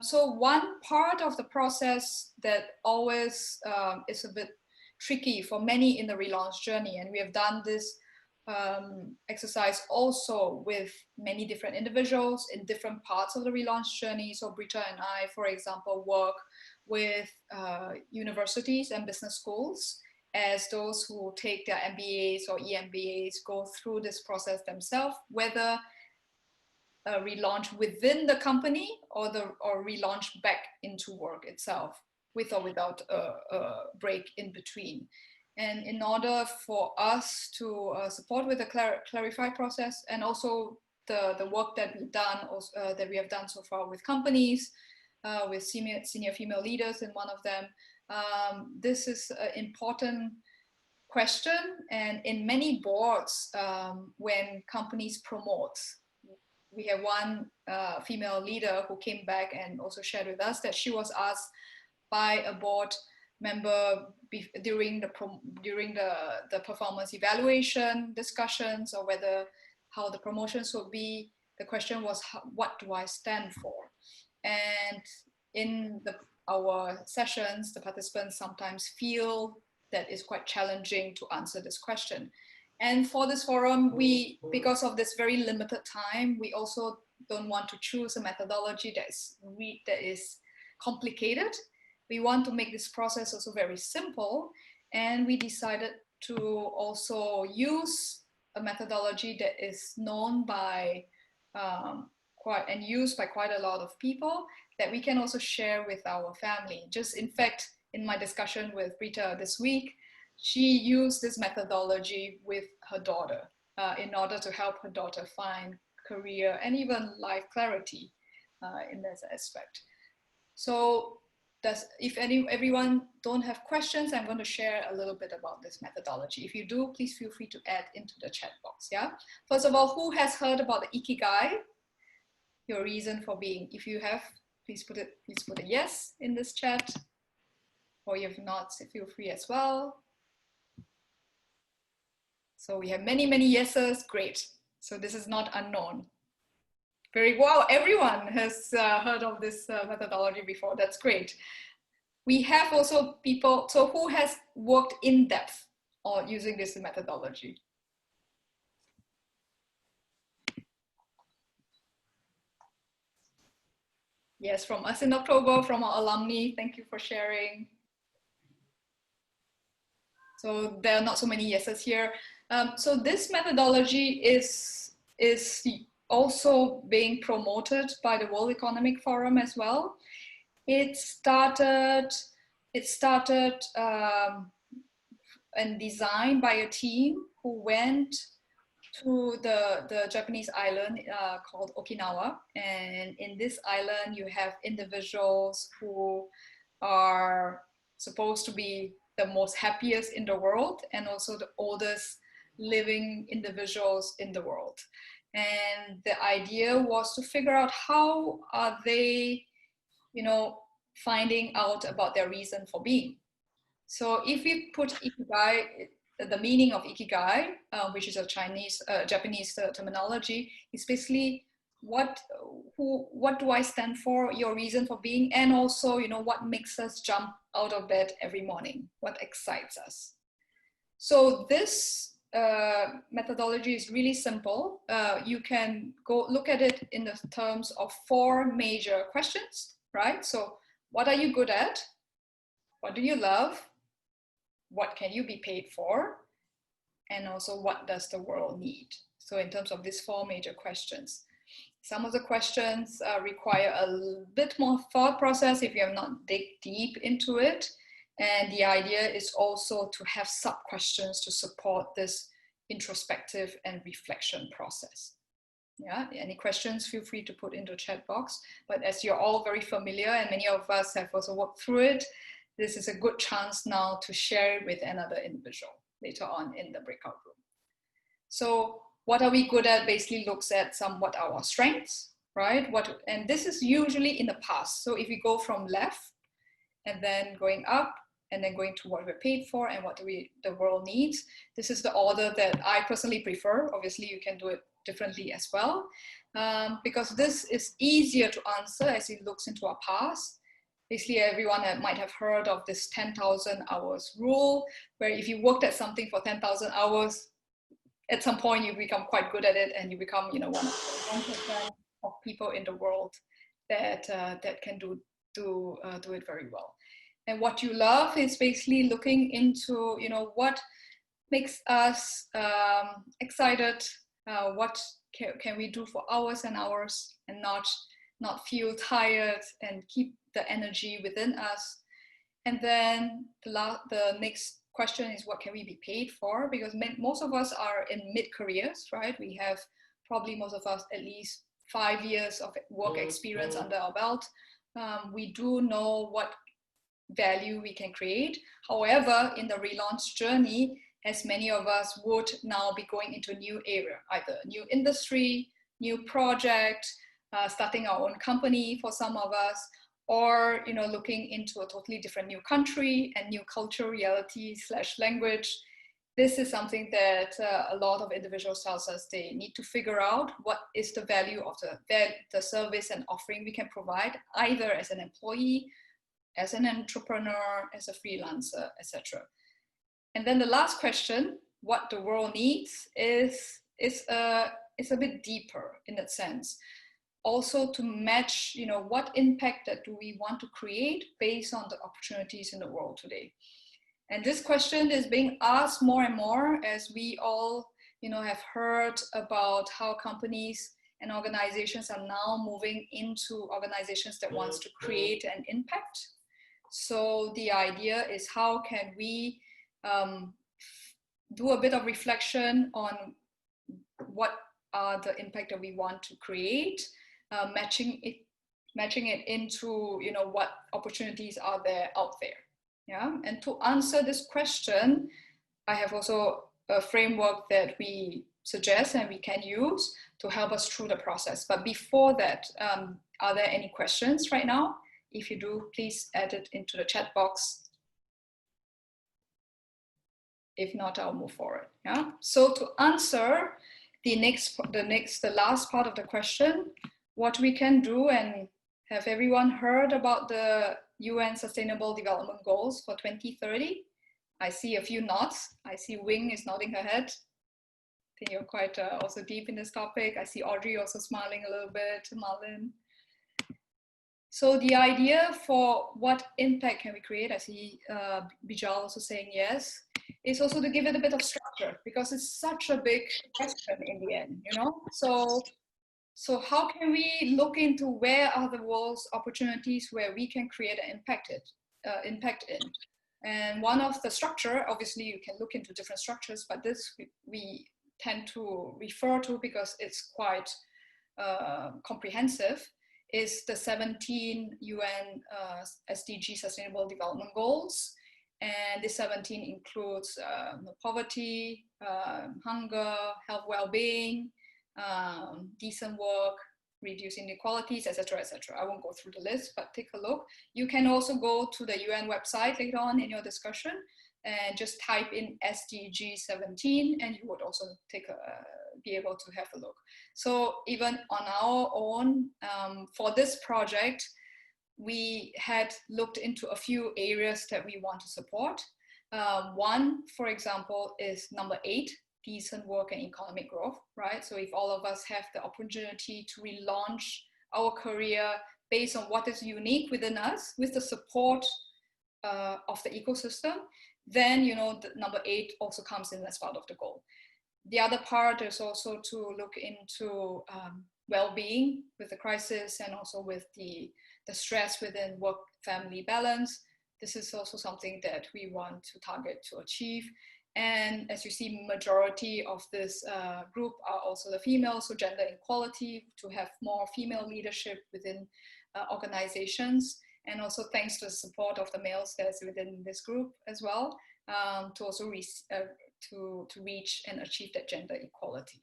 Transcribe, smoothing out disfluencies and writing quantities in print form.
So one part of the process that always is a bit tricky for many in the relaunch journey, and we have done this exercise also with many different individuals in different parts of the relaunch journey. So Britta and I, for example, work with universities and business schools as those who take their MBAs or EMBAs go through this process themselves, whether relaunch within the company or relaunch back into work itself, with or without a break in between. And in order for us to support with the clarify process, and also the work that we've done, that we have done so far with companies, with senior female leaders in one of them, this is an important question. And in many boards, when companies promote, we have one female leader who came back and also shared with us that she was asked by a board member during the performance evaluation discussions, or whether how the promotions would be. The question was, what do I stand for? And in our sessions, the participants sometimes feel that it's quite challenging to answer this question. And for this forum, because of this very limited time, we also don't want to choose a methodology that is complicated. We want to make this process also very simple. And we decided to also use a methodology that is known by and used by quite a lot of people, that we can also share with our family. Just in fact, in my discussion with Britta this week, she used this methodology with her daughter in order to help her daughter find career and even life clarity in this aspect. So if everyone don't have questions, I'm going to share a little bit about this methodology. If you do, please feel free to add into the chat box. Yeah. First of all, who has heard about the ikigai? Your reason for being. If you have, please put a yes in this chat. Or if not, feel free as well. So we have many, many yeses. Great. So this is not unknown. Very wow, everyone has heard of this methodology before. That's great. We have also people, so who has worked in depth on using this methodology? Yes, from us in October, from our alumni. Thank you for sharing. So there are not so many yeses here. So this methodology is also being promoted by the World Economic Forum as well. It started and designed by a team who went to the Japanese island called Okinawa. And in this island, you have individuals who are supposed to be the most happiest in the world, and also the oldest living individuals in the world. And the idea was to figure out how are they, finding out about their reason for being. So if we put ikigai, the meaning of ikigai, which is a Japanese terminology, is basically what do I stand for, your reason for being, and also, what makes us jump out of bed every morning, what excites us. So this methodology is really simple. You can go look at it in the terms of 4 major questions, right? So what are you good at? What do you love? What can you be paid for? And also, what does the world need? So in terms of these 4 major questions, some of the questions require a bit more thought process if you have not dig deep into it. And the idea is also to have sub-questions to support this introspective and reflection process. Yeah, any questions, feel free to put into the chat box. But as you're all very familiar, and many of us have also worked through it, this is a good chance now to share it with another individual later on in the breakout room. So what are we good at basically looks at what are our strengths, right? And this is usually in the past. So if we go from left and then going up and then going to what we're paid for and what the world needs, this is the order that I personally prefer. Obviously, you can do it differently as well. because this is easier to answer as it looks into our past. Basically, everyone might have heard of this 10,000 hours rule, where if you worked at something for 10,000 hours, at some point you become quite good at it, and you become, one of the 1% of people in the world that can do it very well. And what you love is basically looking into, what makes us excited, what can we do for hours and hours and not feel tired, and keep the energy within us. And then the next question is, what can we be paid for? Because most of us are in mid-careers, right? We have probably most of us at least 5 years of work experience under our belt. We do know what value we can create. However, in the relaunch journey, as many of us would now be going into a new area, either new industry, new project, starting our own company for some of us, or looking into a totally different new country and new culture, reality / language. This is something that a lot of individuals tell us they need to figure out what is the value of the service and offering we can provide, either as an employee, as an entrepreneur, as a freelancer, etc. And then the last question, what the world needs, is a bit deeper in that sense. Also to match, what impact that do we want to create based on the opportunities in the world today. And this question is being asked more and more as we all, have heard about how companies and organizations are now moving into organizations that wants to create an impact. So the idea is, how can we do a bit of reflection on what are the impact that we want to create, matching it into what opportunities are there out there. Yeah, and to answer this question, I have also a framework that we suggest and we can use to help us through the process. But before that, are there any questions right now? If you do, please add it into the chat box. If not, I'll move forward. Yeah. So to answer the last part of the question, what we can do, and have everyone heard about the UN Sustainable Development Goals for 2030? I see a few nods. I see Wing is nodding her head. I think you're quite also deep in this topic. I see Audrey also smiling a little bit, Marlon. So the idea for what impact can we create, I see Bijal also saying yes, is also to give it a bit of structure, because it's such a big question in the end, So how can we look into where are the world's opportunities where we can create an impact in? And one of the structure, obviously you can look into different structures, but this we tend to refer to because it's quite comprehensive, is the 17 UN SDG Sustainable Development Goals. And the 17 includes poverty, hunger, health, well-being, decent work, reducing inequalities, etc., etc. I won't go through the list, but take a look. You can also go to the UN website later on in your discussion and just type in SDG 17, and you would also be able to have a look. So even on our own, for this project, we had looked into a few areas that we want to support. One, for example, is number 8, decent work and economic growth, right? So if all of us have the opportunity to relaunch our career based on what is unique within us, with the support of the ecosystem, then the number 8 also comes in as part of the goal. The other part is also to look into well-being with the crisis, and also with the stress within work-family balance. This is also something that we want to target to achieve. And as you see, majority of this group are also the females, so gender equality, to have more female leadership within organizations, and also thanks to the support of the males that's within this group as well, to also reach and achieve that gender equality.